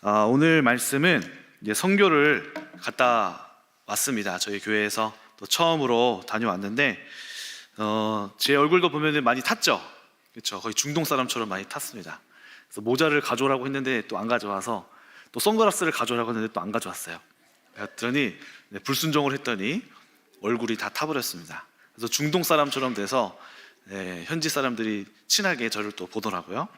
오늘 말씀은 이제 선교를 갔다 왔습니다. 저희 교회에서 또 처음으로 다녀왔는데 제 얼굴도 보면 많이 탔죠. 그렇죠. 거의 중동 사람처럼 많이 탔습니다. 그래서 모자를 가져오라고 했는데 또 안 가져와서, 또 선글라스를 가져오라고 했는데 또 안 가져왔어요. 그랬더니 불순종을 했더니 얼굴이 다 타버렸습니다. 그래서 중동 사람처럼 돼서 현지 사람들이 친하게 저를 또 보더라고요.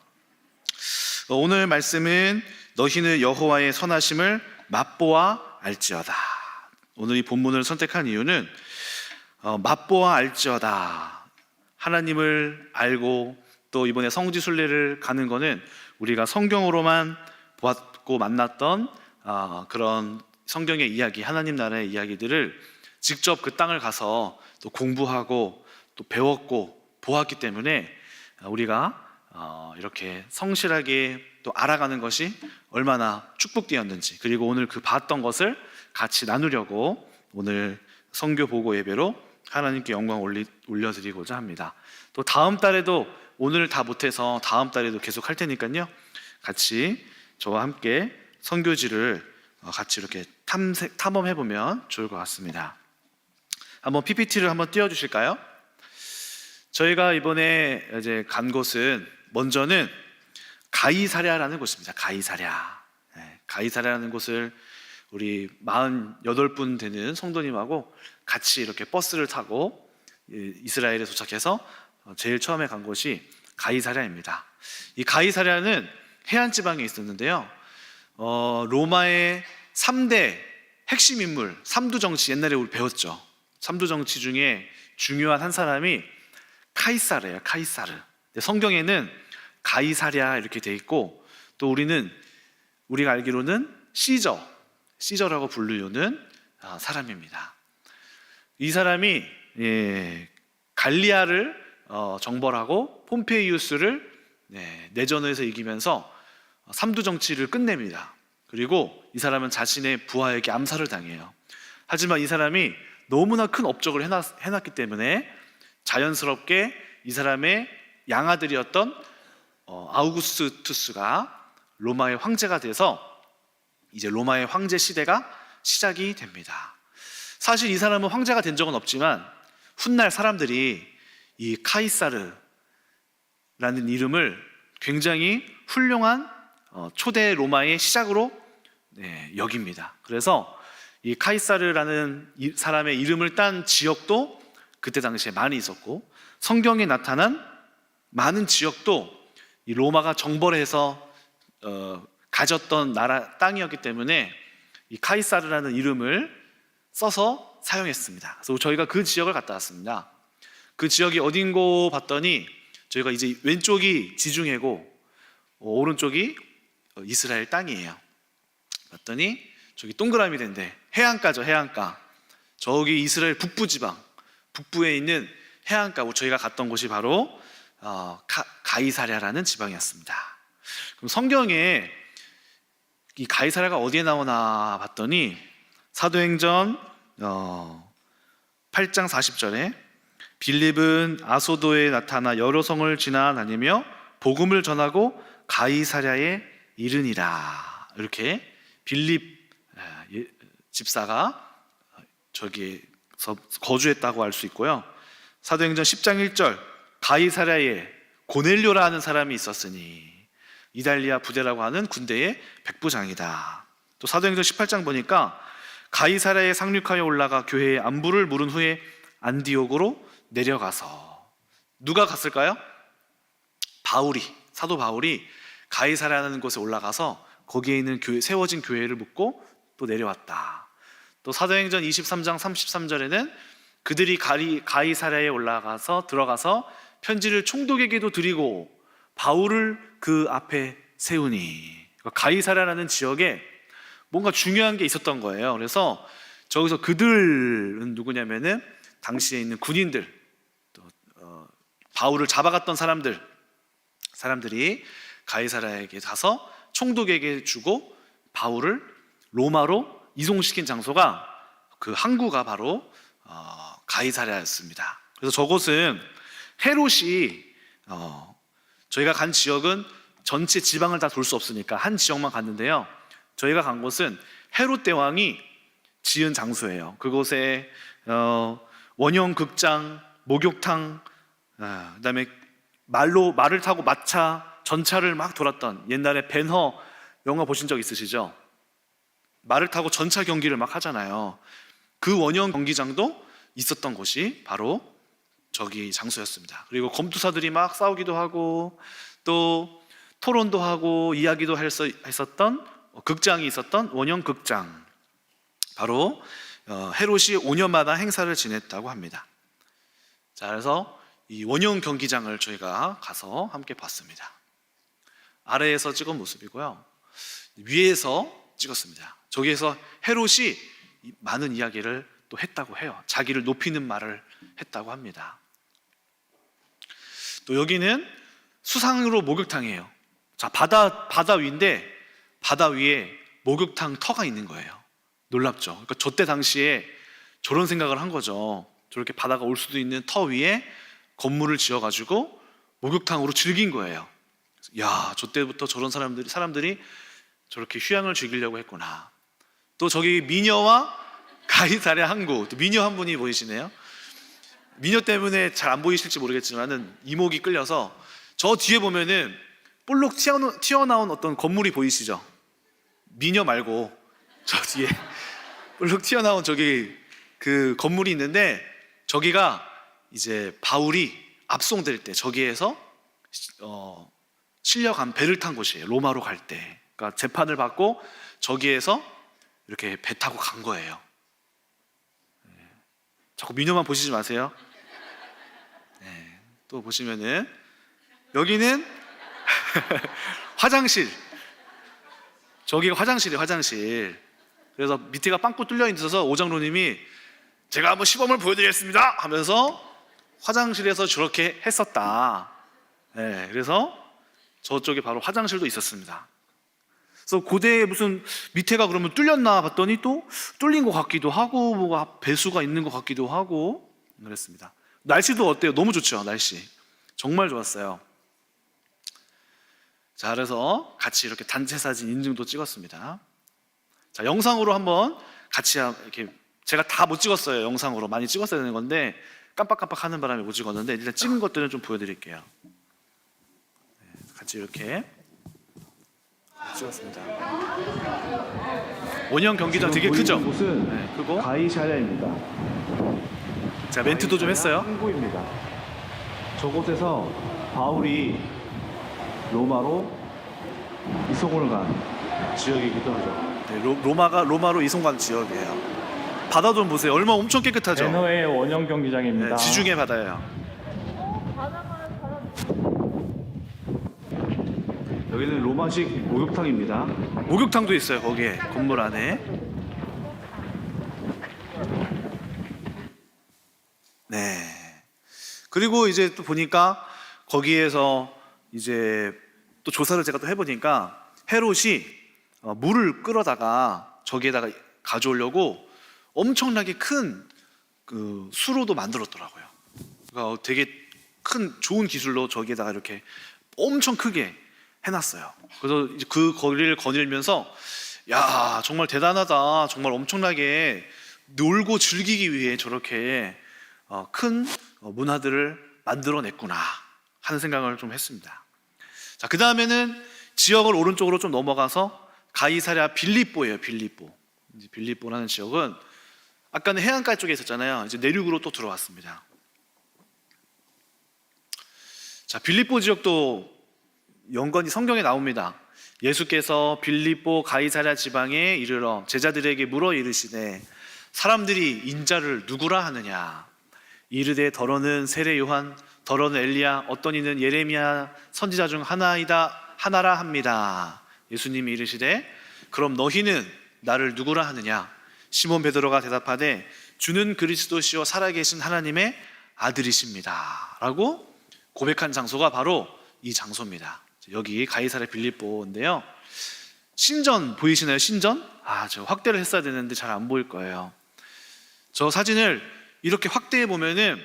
오늘 말씀은 너희는 여호와의 선하심을 맛보아 알지어다. 오늘 이 본문을 선택한 이유는 맛보아 알지어다, 하나님을 알고 또 이번에 성지순례를 가는 거는 우리가 성경으로만 보았고 만났던 그런 성경의 이야기, 하나님 나라의 이야기들을 직접 그 땅을 가서 또 공부하고 또 배웠고 보았기 때문에 우리가 이렇게 성실하게 또 알아가는 것이 얼마나 축복되었는지, 그리고 오늘 그 봤던 것을 같이 나누려고 오늘 선교 보고 예배로 하나님께 영광 올려드리고자 합니다. 또 다음 달에도 오늘 다 못해서 다음 달에도 계속 할 테니까요, 같이 저와 함께 선교지를 같이 이렇게 탐험해보면 좋을 것 같습니다. 한번 PPT를 한번 띄워주실까요? 저희가 이번에 이제 간 곳은, 먼저는 가이사랴라는 곳입니다. 가이사랴라는 곳을 우리 48분 되는 성도님하고 같이 이렇게 버스를 타고 이스라엘에 도착해서 제일 처음에 간 곳이 가이사랴입니다. 이 가이사랴는 해안 지방에 있었는데요, 로마의 3대 핵심 인물, 삼두정치, 옛날에 우리 배웠죠. 삼두정치 중에 중요한 한 사람이 카이사르예요. 카이사르. 성경에는 가이사랴 이렇게 돼 있고, 또 우리가 알기로는 시저라고 불리우는 사람입니다. 이 사람이 갈리아를 정벌하고 폼페이우스를 내전에서 이기면서 삼두정치를 끝냅니다. 그리고 이 사람은 자신의 부하에게 암살을 당해요. 하지만 이 사람이 너무나 큰 업적을 해놨기 때문에 자연스럽게 이 사람의 양아들이었던 아우구스투스가 로마의 황제가 돼서 이제 로마의 황제 시대가 시작이 됩니다. 사실 이 사람은 황제가 된 적은 없지만 훗날 사람들이 이 카이사르라는 이름을 굉장히 훌륭한 초대 로마의 시작으로 여깁니다. 그래서 이 카이사르라는 사람의 이름을 딴 지역도 그때 당시에 많이 있었고, 성경에 나타난 많은 지역도 이 로마가 정벌해서 가졌던 나라 땅이었기 때문에 이 카이사르라는 이름을 써서 사용했습니다. 그래서 저희가 그 지역을 갔다 왔습니다. 그 지역이 어딘고 봤더니 저희가 이제 왼쪽이 지중해고 오른쪽이 이스라엘 땅이에요. 봤더니 저기 동그라미 된데 해안가죠. 해안가. 저기 이스라엘 북부 지방, 북부에 있는 해안가고, 저희가 갔던 곳이 바로 가이사랴라는 지방이었습니다. 그럼 성경에 이 가이사랴가 어디에 나오나 봤더니 사도행전 8장 40절에 빌립은 아소도에 나타나 여러 성을 지나다니며 복음을 전하고 가이사랴에 이르니라. 이렇게 빌립 집사가 저기서 거주했다고 알 수 있고요. 사도행전 10장 1절 가이사랴에 고넬료라는 사람이 있었으니 이달리아 부대라고 하는 군대의 백부장이다. 또 사도행전 18장 보니까 가이사랴에 상륙하여 올라가 교회의 안부를 물은 후에 안디옥으로 내려가서, 누가 갔을까요? 사도 바울이 가이사랴라는 곳에 올라가서 거기에 있는 세워진 교회를 묻고 또 내려왔다. 또 사도행전 23장 33절에는 그들이 가이사랴에 들어가서 편지를 총독에게도 드리고 바울을 그 앞에 세우니, 가이사랴라는 지역에 뭔가 중요한 게 있었던 거예요. 그래서 저기서 그들은 누구냐면은 당시에 있는 군인들, 또 바울을 잡아갔던 사람들이 가이사랴에게 가서 총독에게 주고 바울을 로마로 이송시킨 장소가, 그 항구가 바로 가이사랴였습니다. 그래서 저곳은 헤롯이 저희가 간 지역은 전체 지방을 다 돌 수 없으니까 한 지역만 갔는데요, 저희가 간 곳은 헤롯 대왕이 지은 장소예요. 그곳에 원형 극장, 목욕탕, 그다음에 말을 타고 마차, 전차를 막 돌았던, 옛날에 벤허 영화 보신 적 있으시죠? 말을 타고 전차 경기를 막 하잖아요. 그 원형 경기장도 있었던 곳이 바로 저기 장소였습니다. 그리고 검투사들이 막 싸우기도 하고 또 토론도 하고 이야기도 했었던 극장이 있었던 원형 극장, 바로 헤롯이 5년마다 행사를 지냈다고 합니다. 자, 그래서 이 원형 경기장을 저희가 가서 함께 봤습니다. 아래에서 찍은 모습이고요, 위에서 찍었습니다. 저기에서 헤롯이 많은 이야기를 또 했다고 해요. 자기를 높이는 말을 했다고 합니다. 또 여기는 수상으로 목욕탕이에요. 자, 바다 위인데 바다 위에 목욕탕 터가 있는 거예요. 놀랍죠? 그러니까 저 때 당시에 저런 생각을 한 거죠. 저렇게 바다가 올 수도 있는 터 위에 건물을 지어가지고 목욕탕으로 즐긴 거예요. 야, 저 때부터 저런 사람들이 저렇게 휴양을 즐기려고 했구나. 또 저기 미녀와 가이사랴 항구, 또 미녀 한 분이 보이시네요. 미녀 때문에 잘 안 보이실지 모르겠지만은 이목이 끌려서 저 뒤에 보면은 볼록 튀어나온 어떤 건물이 보이시죠? 미녀 말고 저 뒤에 볼록 튀어나온 저기 그 건물이 있는데, 저기가 이제 바울이 압송될 때 저기에서 실려간 배를 탄 곳이에요. 로마로 갈 때. 그러니까 재판을 받고 저기에서 이렇게 배 타고 간 거예요. 자꾸 미녀만 보시지 마세요. 네, 또 보시면은 여기는 화장실. 저기가 화장실이에요, 화장실. 그래서 밑에가 빵꾸 뚫려 있어서 오장로님이 제가 한번 시범을 보여드리겠습니다 하면서 화장실에서 저렇게 했었다. 네, 그래서 저쪽에 바로 화장실도 있었습니다. 그래서 고대에 무슨 밑에가 그러면 뚫렸나 봤더니 또 뚫린 것 같기도 하고 뭐가 배수가 있는 것 같기도 하고 그랬습니다. 날씨도 어때요? 너무 좋죠, 날씨. 정말 좋았어요. 자, 그래서 같이 이렇게 단체 사진 인증도 찍었습니다. 자, 영상으로 한번 같이 이렇게, 제가 다 못 찍었어요. 영상으로 많이 찍었어야 되는 건데 깜빡깜빡 하는 바람에 못 찍었는데 일단 찍은 것들은 좀 보여드릴게요. 네, 같이 이렇게 찍었습니다. 원형 경기장 되게 크죠? 곳은 네, 크고 가이사랴입니다. 제가 멘트도 좀 했어요. 항구입니다. 저곳에서 바울이 로마로 이송을 간 지역이기도 하죠. 네, 로마로 이송간 지역이에요. 바다 좀 보세요. 얼마 엄청 깨끗하죠? 벤허의 원형 경기장입니다. 네, 지중해 바다예요. 여기는 로마식 목욕탕입니다. 목욕탕도 있어요, 거기에 건물 안에. 네. 그리고 이제 또 보니까 거기에서 이제 또 조사를 제가 또 해보니까 헤롯이 물을 끌어다가 저기에다가 가져오려고 엄청나게 큰 그 수로도 만들었더라고요. 그러니까 되게 큰 좋은 기술로 저기에다가 이렇게 엄청 크게 해놨어요. 그래서 이제 그 거리를 거닐면서 야, 정말 대단하다, 정말 엄청나게 놀고 즐기기 위해 저렇게 큰 문화들을 만들어냈구나 하는 생각을 좀 했습니다. 자, 그 다음에는 지역을 오른쪽으로 좀 넘어가서 가이사랴 빌립보예요. 빌립보라는 지역은 아까는 해안가 쪽에 있었잖아요. 이제 내륙으로 또 들어왔습니다. 자, 빌립보 지역도 연관이 성경에 나옵니다. 예수께서 빌립보 가이사랴 지방에 이르러 제자들에게 물어 이르시되 사람들이 인자를 누구라 하느냐. 이르되 더러는 세례 요한, 더러는 엘리야, 어떤 이는 예레미야 선지자 중 하나라 합니다. 예수님이 이르시되 그럼 너희는 나를 누구라 하느냐. 시몬 베드로가 대답하되 주는 그리스도시요 살아계신 하나님의 아들이십니다 라고 고백한 장소가 바로 이 장소입니다. 여기 가이사랴 빌립보인데요, 신전 보이시나요? 신전? 저 확대를 했어야 되는데 잘 안 보일 거예요. 저 사진을 이렇게 확대해 보면은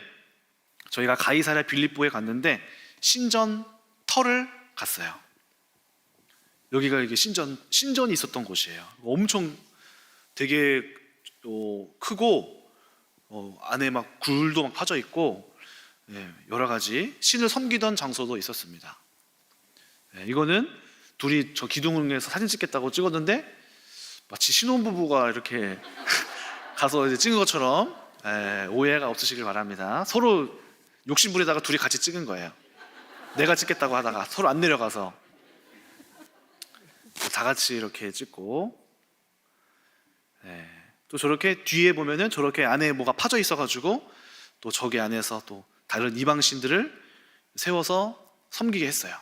저희가 가이사랴 빌립보에 갔는데 신전 터를 갔어요. 여기가 이게 신전이 있었던 곳이에요. 엄청 되게 크고 안에 막 굴도 막 파져 있고 여러 가지 신을 섬기던 장소도 있었습니다. 이거는 둘이 저 기둥에서 사진 찍겠다고 찍었는데 마치 신혼부부가 이렇게 가서 이제 찍은 것처럼 오해가 없으시길 바랍니다. 서로 욕심부리다가 둘이 같이 찍은 거예요. 내가 찍겠다고 하다가 서로 안 내려가서 다 같이 이렇게 찍고, 또 저렇게 뒤에 보면은 저렇게 안에 뭐가 파져 있어가지고 또 저기 안에서 또 다른 이방신들을 세워서 섬기게 했어요.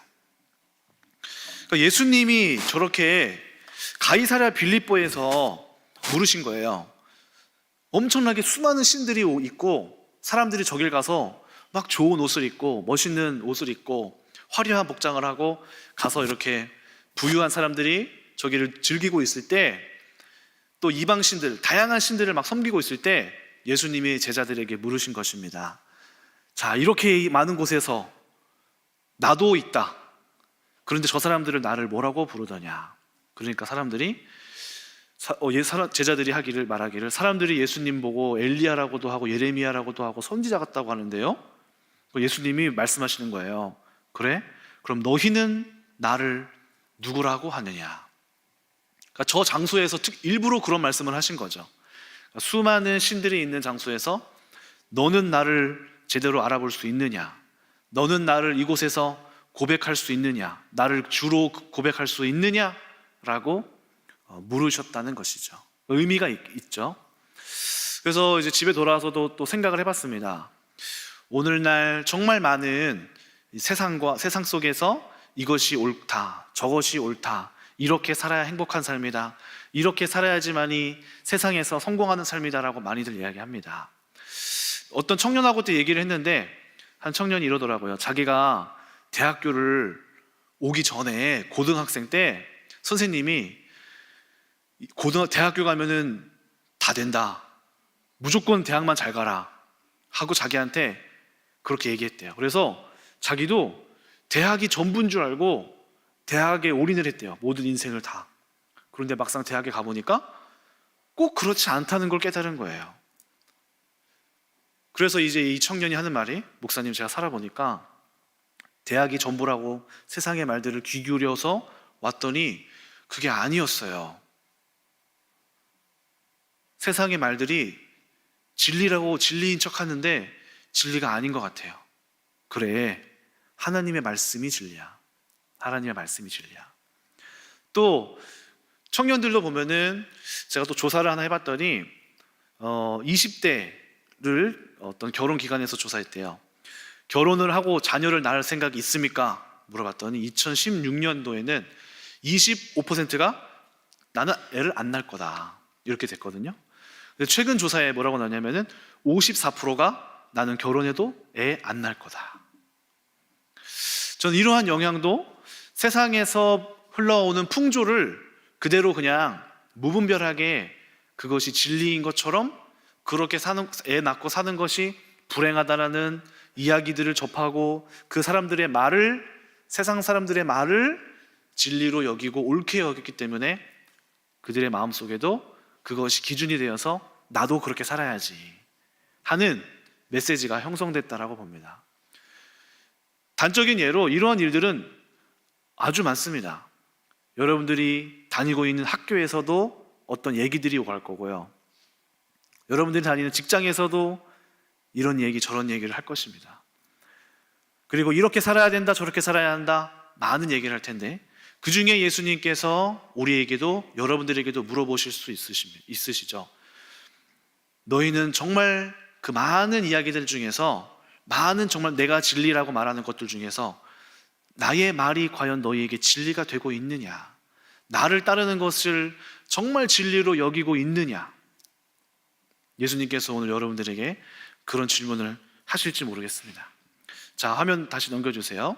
그러니까 예수님이 저렇게 가이사랴 빌립보에서 물으신 거예요. 엄청나게 수많은 신들이 있고 사람들이 저길 가서 막 좋은 옷을 입고 멋있는 옷을 입고 화려한 복장을 하고 가서 이렇게 부유한 사람들이 저기를 즐기고 있을 때, 또 이방 신들, 다양한 신들을 막 섬기고 있을 때 예수님이 제자들에게 물으신 것입니다. 자, 이렇게 많은 곳에서 나도 있다. 그런데 저 사람들을 나를 뭐라고 부르더냐. 그러니까 사람들이 제자들이 말하기를 사람들이 예수님 보고 엘리야라고도 하고 예레미야라고도 하고 선지자 같다고 하는데요, 예수님이 말씀하시는 거예요. 그래? 그럼 너희는 나를 누구라고 하느냐. 그러니까 저 장소에서 일부러 그런 말씀을 하신 거죠. 그러니까 수많은 신들이 있는 장소에서 너는 나를 제대로 알아볼 수 있느냐, 너는 나를 이곳에서 고백할 수 있느냐, 나를 주로 고백할 수 있느냐라고 물으셨다는 것이죠. 의미가 있죠. 그래서 이제 집에 돌아와서도 또 생각을 해봤습니다. 오늘날 정말 많은 세상 속에서 이것이 옳다, 저것이 옳다, 이렇게 살아야 행복한 삶이다, 이렇게 살아야지만이 세상에서 성공하는 삶이다라고 많이들 이야기합니다. 어떤 청년하고도 얘기를 했는데 한 청년이 이러더라고요. 자기가 대학교를 오기 전에 고등학생 때 선생님이 대학교 가면은 다 된다, 무조건 대학만 잘 가라 하고 자기한테 그렇게 얘기했대요. 그래서 자기도 대학이 전부인 줄 알고 대학에 올인을 했대요. 모든 인생을 다. 그런데 막상 대학에 가보니까 꼭 그렇지 않다는 걸 깨달은 거예요. 그래서 이제 이 청년이 하는 말이, 목사님 제가 살아보니까 대학이 전부라고 세상의 말들을 귀 기울여서 왔더니 그게 아니었어요. 세상의 말들이 진리라고 진리인 척 하는데 진리가 아닌 것 같아요. 그래, 하나님의 말씀이 진리야. 하나님의 말씀이 진리야. 또 청년들도 보면은 제가 또 조사를 하나 해봤더니 20대를 어떤 결혼 기관에서 조사했대요. 결혼을 하고 자녀를 낳을 생각이 있습니까? 물어봤더니 2016년도에는 25%가 나는 애를 안 낳을 거다, 이렇게 됐거든요. 근데 최근 조사에 뭐라고 나왔냐면은 54%가 나는 결혼해도 애 안 낳을 거다. 저는 이러한 영향도 세상에서 흘러오는 풍조를 그대로 그냥 무분별하게 그것이 진리인 것처럼 그렇게 애 낳고 사는 것이 불행하다라는 이야기들을 접하고 그 사람들의 말을, 세상 사람들의 말을 진리로 여기고 옳게 여겼기 때문에 그들의 마음속에도 그것이 기준이 되어서 나도 그렇게 살아야지 하는 메시지가 형성됐다라고 봅니다. 단적인 예로 이러한 일들은 아주 많습니다. 여러분들이 다니고 있는 학교에서도 어떤 얘기들이 오갈 거고요. 여러분들이 다니는 직장에서도 이런 얘기 저런 얘기를 할 것입니다. 그리고 이렇게 살아야 된다, 저렇게 살아야 한다, 많은 얘기를 할 텐데 그 중에 예수님께서 우리에게도, 여러분들에게도 물어보실 수 있으시죠. 너희는 정말 그 많은 이야기들 중에서, 많은 정말 내가 진리라고 말하는 것들 중에서 나의 말이 과연 너희에게 진리가 되고 있느냐, 나를 따르는 것을 정말 진리로 여기고 있느냐. 예수님께서 오늘 여러분들에게 그런 질문을 하실지 모르겠습니다. 자, 화면 다시 넘겨주세요.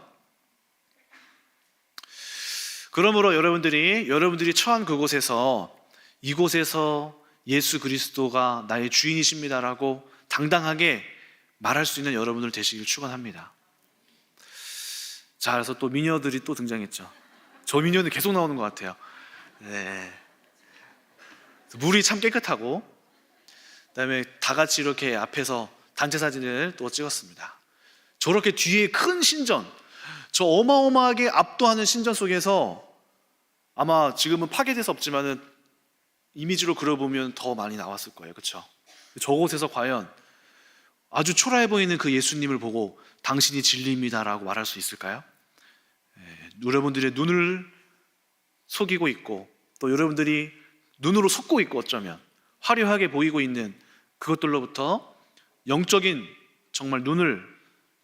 그러므로 여러분들이 처한 그곳에서, 이곳에서 예수 그리스도가 나의 주인이십니다라고 당당하게 말할 수 있는 여러분들 되시길 축원합니다. 자, 그래서 또 미녀들이 또 등장했죠. 저 미니언은 계속 나오는 것 같아요. 네. 물이 참 깨끗하고, 그다음에 다 같이 이렇게 앞에서 단체 사진을 또 찍었습니다. 저렇게 뒤에 큰 신전, 저 어마어마하게 압도하는 신전 속에서 아마 지금은 파괴돼서 없지만은 이미지로 그려보면 더 많이 나왔을 거예요. 그렇죠? 저곳에서 과연 아주 초라해 보이는 그 예수님을 보고 당신이 진리입니다라고 말할 수 있을까요? 여러분들의 눈을 속이고 있고, 또 여러분들이 눈으로 속고 있고, 어쩌면 화려하게 보이고 있는 그것들로부터 영적인 정말 눈을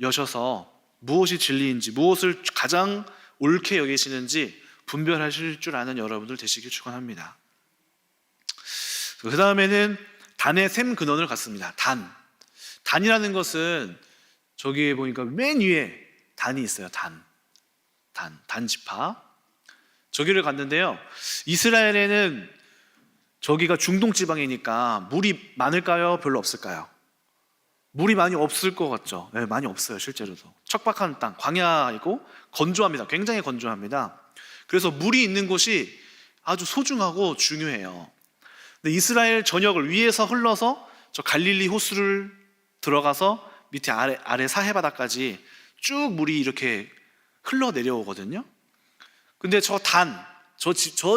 여셔서 무엇이 진리인지, 무엇을 가장 옳게 여기시는지 분별하실 줄 아는 여러분들 되시길 축원합니다. 그 다음에는 단의 샘 근원을 갔습니다. 단이라는 것은 저기에 보니까 맨 위에 단이 있어요. 단지파. 저기를 갔는데요. 이스라엘에는 저기가 중동 지방이니까 물이 많을까요? 별로 없을까요? 물이 많이 없을 것 같죠? 네, 많이 없어요. 실제로도 척박한 땅, 광야이고 건조합니다. 굉장히 건조합니다. 그래서 물이 있는 곳이 아주 소중하고 중요해요. 근데 이스라엘 전역을 위에서 흘러서 저 갈릴리 호수를 들어가서 밑에 아래 사해 바다까지 쭉 물이 이렇게 흘러 내려오거든요. 근데 저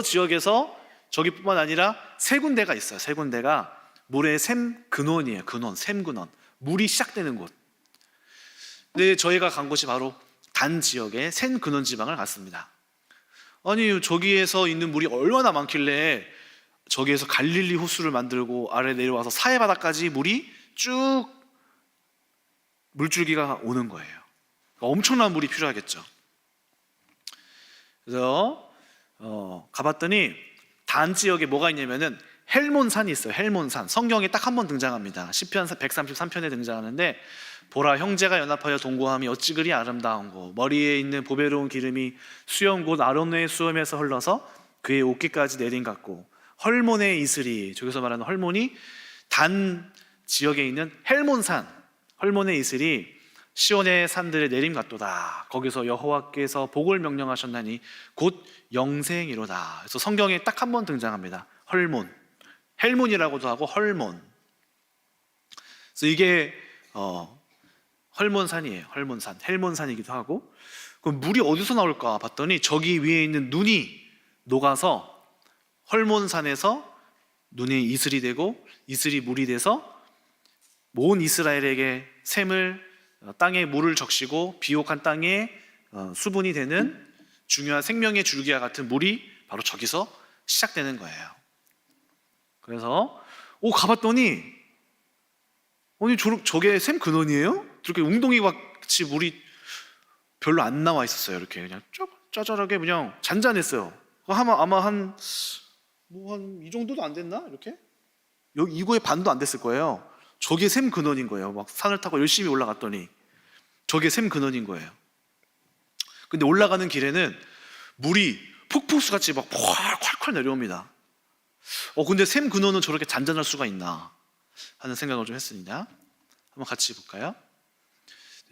지역에서 저기뿐만 아니라 세 군데가 있어요. 세 군데가 물의 샘 근원이에요. 샘 근원. 물이 시작되는 곳. 근데 저희가 간 곳이 바로 단 지역의 샘 근원 지방을 갔습니다. 아니, 저기에서 있는 물이 얼마나 많길래 저기에서 갈릴리 호수를 만들고 아래 내려와서 사해 바다까지 물이 쭉 물줄기가 오는 거예요. 그러니까 엄청난 물이 필요하겠죠. 그래서 가봤더니 단 지역에 뭐가 있냐면은 헬몬산이 있어요. 헬몬산. 성경에 딱 한 번 등장합니다. 시편 133편에 등장하는데, 보라, 형제가 연합하여 동거함이 어찌 그리 아름다운고, 머리에 있는 보배로운 기름이 수염 곧 아론의 수염에서 흘러서 그의 옷깃까지 내린 같고, 헐몬의 이슬이, 저기서 말하는 헐몬이 단 지역에 있는 헬몬산, 헐몬의 이슬이 시온의 산들의 내림 같도다. 거기서 여호와께서 복을 명령하셨나니 곧 영생이로다. 그래서 성경에 딱 한 번 등장합니다. 헬몬이라고도 하고 헐몬. 그래서 이게 헐몬산이에요. 헬몬산이기도 하고. 그럼 물이 어디서 나올까 봤더니 저기 위에 있는 눈이 녹아서 헐몬산에서 눈이 이슬이 되고, 이슬이 물이 돼서 온 이스라엘에게 샘을, 땅에 물을 적시고 비옥한 땅에 수분이 되는 중요한 생명의 줄기와 같은 물이 바로 저기서 시작되는 거예요. 그래서 가봤더니 아니, 저게 샘 근원이에요? 이렇게 웅덩이 같이 물이 별로 안 나와 있었어요. 이렇게 그냥 짜잘하게 그냥 잔잔했어요. 아마 한 이 정도도 안 됐나? 이렇게 여기 이거의 반도 안 됐을 거예요. 저게 샘 근원인 거예요. 막 산을 타고 열심히 올라갔더니 저게 샘 근원인 거예요. 근데 올라가는 길에는 물이 폭포수같이 막 콸콸 내려옵니다. 근데 샘 근원은 저렇게 잔잔할 수가 있나 하는 생각을 좀 했습니다. 한번 같이 볼까요?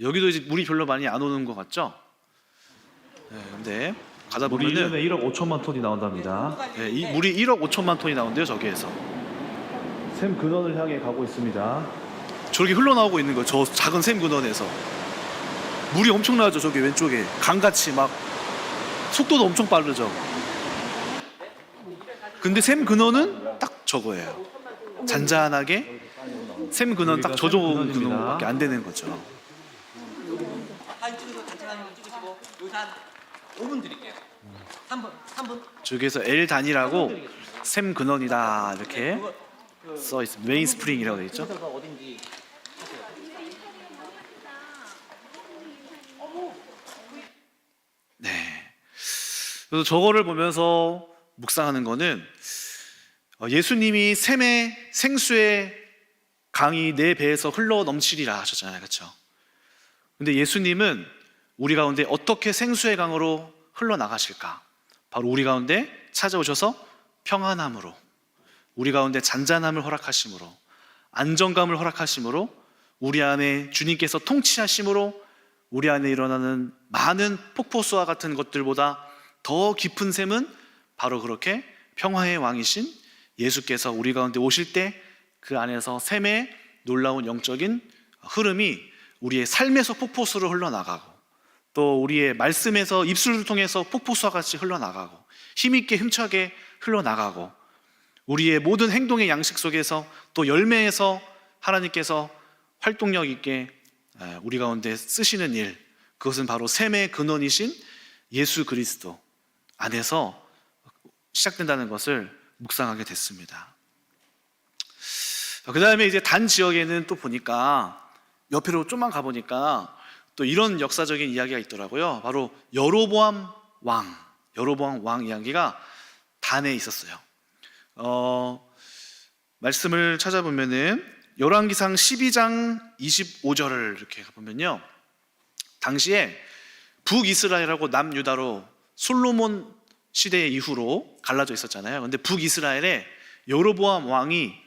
여기도 이제 물이 별로 많이 안 오는 것 같죠? 네, 근데 가다 물이 보면은 1년에 1억 5천만 톤이 나온답니다. 네, 이 물이 1억 5천만 톤이 나온대요. 저기에서 샘 근원을 향해 가고 있습니다. 저렇게 흘러나오고 있는 거예요. 저 작은 샘 근원에서 물이 엄청나죠. 저기 왼쪽에 강같이 막 속도도 엄청 빠르죠. 근데 샘 근원은 딱 저거예요. 잔잔하게 샘 근원 딱 저 정도 근원밖에 안 되는 거죠. 사진 찍으시고 단체 사진 찍으시고 여기서 한 5분 드릴게요. 3분. 저기에서 L 단이라고 샘 근원이다 이렇게 써 있습니다. 메인 스프링이라고 돼 있죠. 그래서 어딘지 네. 그래서 저거를 보면서 묵상하는 거는 예수님이 생수의 강이 내 배에서 흘러 넘치리라 하셨잖아요. 그렇죠? 근데 예수님은 우리 가운데 어떻게 생수의 강으로 흘러나가실까? 바로 우리 가운데 찾아오셔서 평안함으로, 우리 가운데 잔잔함을 허락하심으로, 안정감을 허락하심으로, 우리 안에 주님께서 통치하심으로 우리 안에 일어나는 많은 폭포수와 같은 것들보다 더 깊은 셈은 바로 그렇게 평화의 왕이신 예수께서 우리 가운데 오실 때 그 안에서 셈의 놀라운 영적인 흐름이 우리의 삶에서 폭포수로 흘러나가고, 또 우리의 말씀에서 입술을 통해서 폭포수와 같이 흘러나가고, 힘있게 힘차게 흘러나가고, 우리의 모든 행동의 양식 속에서 또 열매에서 하나님께서 활동력 있게 우리 가운데 쓰시는 일, 그것은 바로 셈의 근원이신 예수 그리스도 안에서 시작된다는 것을 묵상하게 됐습니다. 그 다음에 이제 단 지역에는 또 보니까, 옆으로 좀만 가보니까 또 이런 역사적인 이야기가 있더라고요. 바로 여로보암 왕 이야기가 단에 있었어요. 말씀을 찾아보면은 열왕기상 12장 25절을 이렇게 보면요, 당시에 북이스라엘하고 남유다로 솔로몬 시대 이후로 갈라져 있었잖아요. 근데 북이스라엘에 여로보암 왕이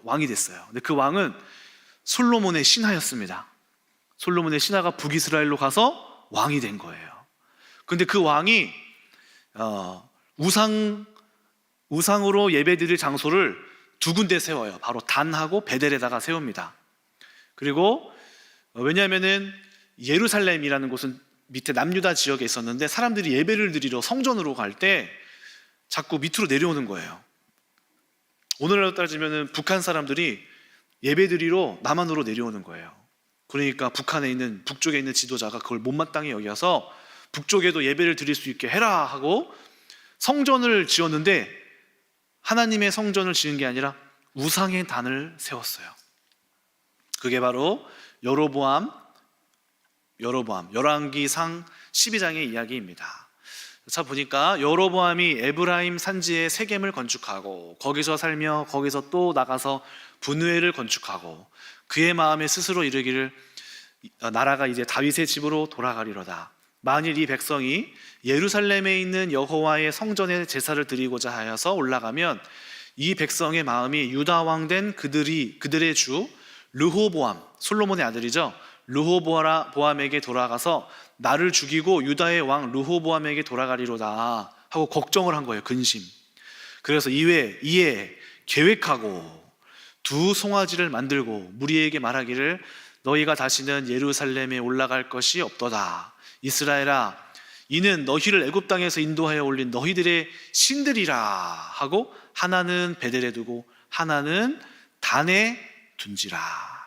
왕이 됐어요. 근데 그 왕은 솔로몬의 신하였습니다. 솔로몬의 신하가 북이스라엘로 가서 왕이 된 거예요. 근데 그 왕이 우상으로 예배드릴 장소를 두 군데 세워요. 바로 단하고 베델에다가 세웁니다. 그리고 왜냐하면은 예루살렘이라는 곳은 밑에 남유다 지역에 있었는데, 사람들이 예배를 드리러 성전으로 갈 때 자꾸 밑으로 내려오는 거예요. 오늘날로 따지면은 북한 사람들이 예배 드리러 남한으로 내려오는 거예요. 그러니까 북쪽에 있는 지도자가 그걸 못마땅히 여겨서 북쪽에도 예배를 드릴 수 있게 해라 하고 성전을 지었는데, 하나님의 성전을 지은 게 아니라 우상의 단을 세웠어요. 그게 바로 열왕기상 12장의 이야기입니다. 자, 보니까 여로보암이 에브라임 산지에 세겜을 건축하고 거기서 살며 거기서 또 나가서 분우엘을 건축하고, 그의 마음에 스스로 이르기를 나라가 이제 다윗의 집으로 돌아가리로다. 만일 이 백성이 예루살렘에 있는 여호와의 성전에 제사를 드리고자 하여서 올라가면 이 백성의 마음이 유다 왕 된 그들의 주 르호보암, 솔로몬의 아들이죠, 르호보암에게 돌아가서 나를 죽이고 유다의 왕 르호보암에게 돌아가리로다 하고 걱정을 한 거예요. 근심. 그래서 이에 계획하고 두 송아지를 만들고 무리에게 말하기를 너희가 다시는 예루살렘에 올라갈 것이 없도다. 이스라엘아, 이는 너희를 애굽 땅에서 인도하여 올린 너희들의 신들이라 하고 하나는 베델에 두고 하나는 단에 둔지라.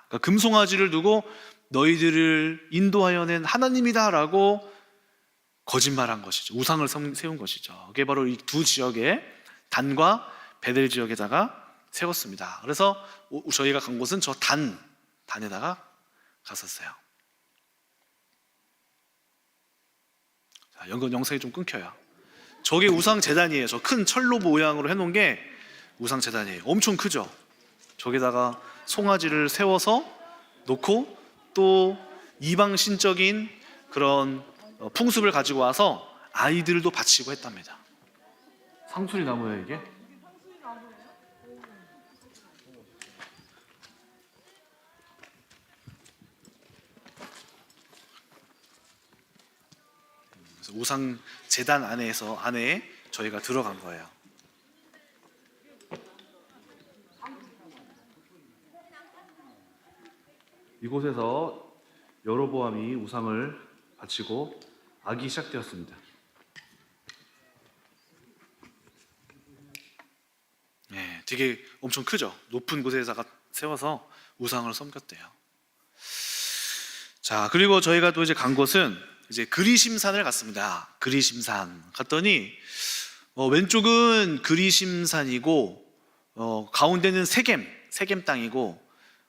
그러니까 금송아지를 두고 너희들을 인도하여 낸 하나님이다라고 거짓말한 것이죠. 우상을 세운 것이죠. 그게 바로 이 두 지역에, 단과 베델 지역에다가 세웠습니다. 그래서 저희가 간 곳은 저 단에다가 갔었어요. 자, 영상이 좀 끊겨요. 저게 우상 제단이에요. 저 큰 철로 모양으로 해놓은 게 우상 제단이에요. 엄청 크죠. 저기다가 송아지를 세워서 놓고 또 이방신적인 그런 풍습을 가지고 와서 아이들도 바치고 했답니다. 상수리 나무예요, 이게? 그래서 우상 제단 안에 저희가 들어간 거예요. 이곳에서 여로보암이 우상을 바치고 악이 시작되었습니다. 네, 되게 엄청 크죠. 높은 곳에다가 세워서 우상을 섬겼대요. 자, 그리고 저희가 또 이제 간 곳은 이제 그리심산을 갔습니다. 그리심산 갔더니 왼쪽은 그리심산이고 가운데는 세겜 땅이고,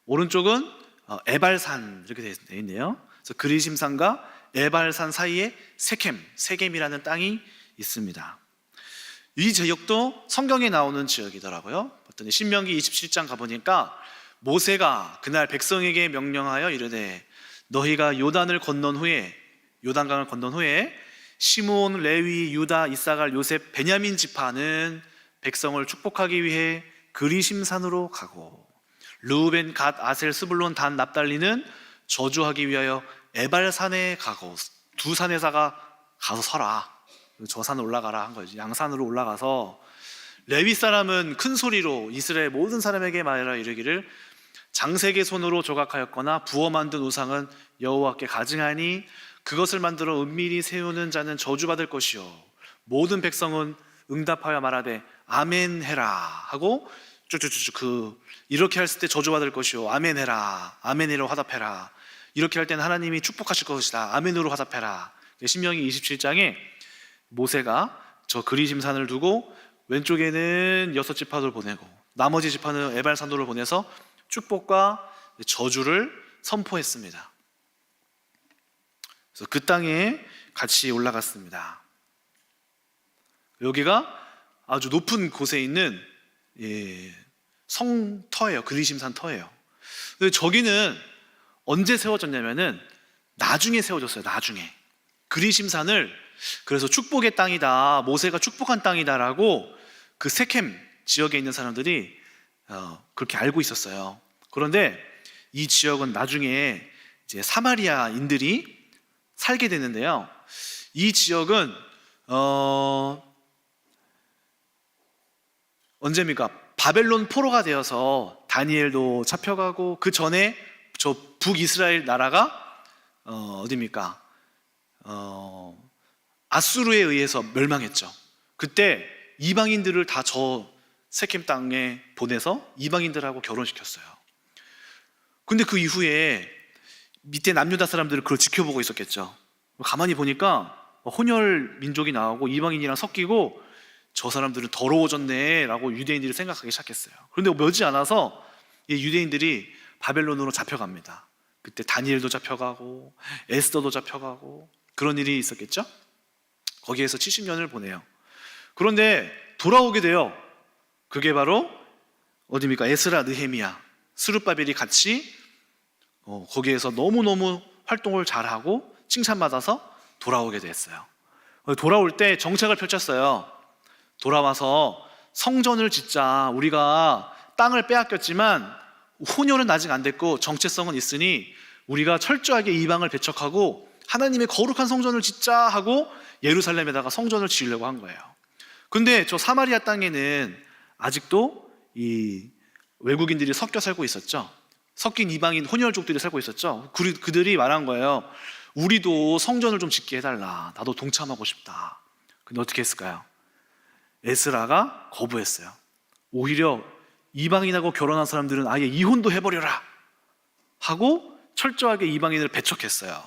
오른쪽은 에발산 이렇게 되어 있네요. 그래서 그리심산과 에발산 사이에 세겜이라는 땅이 있습니다. 이 지역도 성경에 나오는 지역이더라고요. 봤더니 신명기 27장 가보니까 모세가 그날 백성에게 명령하여 이르되 너희가 요단강을 건넌 후에 시므온, 레위, 유다, 이사갈, 요셉, 베냐민 지파는 백성을 축복하기 위해 그리심산으로 가고, 르우벤, 갓, 아셀, 스불론, 단, 납달리는 저주하기 위하여 에발산에 가고, 두 산에다가 가서 서라. 저 산으로 올라가라 한 거지. 양산으로 올라가서 레위 사람은 큰 소리로 이스라엘 모든 사람에게 말하라 이르기를 장색의 손으로 조각하였거나 부어 만든 우상은 여호와께 가증하니 그것을 만들어 은밀히 세우는 자는 저주받을 것이요 모든 백성은 응답하여 말하되 아멘 해라 하고 쭉쭉쭉 이렇게 했을 때 저주받을 것이요 아멘 해라 아멘으로 화답해라 이렇게 할 때는 하나님이 축복하실 것이다 아멘으로 화답해라. 신명기 27장에 모세가 저 그리심산을 두고 왼쪽에는 6지파를 보내고 나머지 지파는 에발산도를 보내서 축복과 저주를 선포했습니다. 그래서 그 땅에 같이 올라갔습니다. 여기가 아주 높은 곳에 있는 성터예요. 그리심산 터예요. 근데 저기는 언제 세워졌냐면은 나중에 세워졌어요. 나중에 그리심산을 그래서 축복의 땅이다, 모세가 축복한 땅이다라고 그 세켐 지역에 있는 사람들이 그렇게 알고 있었어요. 그런데 이 지역은 나중에 이제 사마리아인들이 살게 되는데요. 이 지역은 언제입니까? 바벨론 포로가 되어서 다니엘도 잡혀가고 그 전에 저 북이스라엘 나라가 어디입니까? 아수르에 의해서 멸망했죠. 그때 이방인들을 다 저 세켐 땅에 보내서 이방인들하고 결혼시켰어요. 근데 그 이후에 밑에 남유다 사람들은 그걸 지켜보고 있었겠죠. 가만히 보니까 혼혈 민족이 나오고 이방인이랑 섞이고 저 사람들은 더러워졌네 라고 유대인들이 생각하기 시작했어요. 그런데 머지않아서 이 유대인들이 바벨론으로 잡혀갑니다. 그때 다니엘도 잡혀가고 에스더도 잡혀가고 그런 일이 있었겠죠. 거기에서 70년을 보내요. 그런데 돌아오게 돼요. 그게 바로 어디입니까? 에스라, 느헤미야, 스룹바벨이 같이 거기에서 너무너무 활동을 잘하고 칭찬받아서 돌아오게 됐어요. 돌아올 때 정책을 펼쳤어요. 돌아와서 성전을 짓자. 우리가 땅을 빼앗겼지만 혼혈은 아직 안 됐고 정체성은 있으니 우리가 철저하게 이방을 배척하고 하나님의 거룩한 성전을 짓자 하고 예루살렘에다가 성전을 지으려고 한 거예요. 근데 저 사마리아 땅에는 아직도 이 외국인들이 섞여 살고 있었죠. 섞인 이방인 혼혈족들이 살고 있었죠. 그들이 말한 거예요. 우리도 성전을 좀 짓게 해달라. 나도 동참하고 싶다. 근데 어떻게 했을까요? 에스라가 거부했어요. 오히려 이방인하고 결혼한 사람들은 아예 이혼도 해버려라 하고 철저하게 이방인을 배척했어요.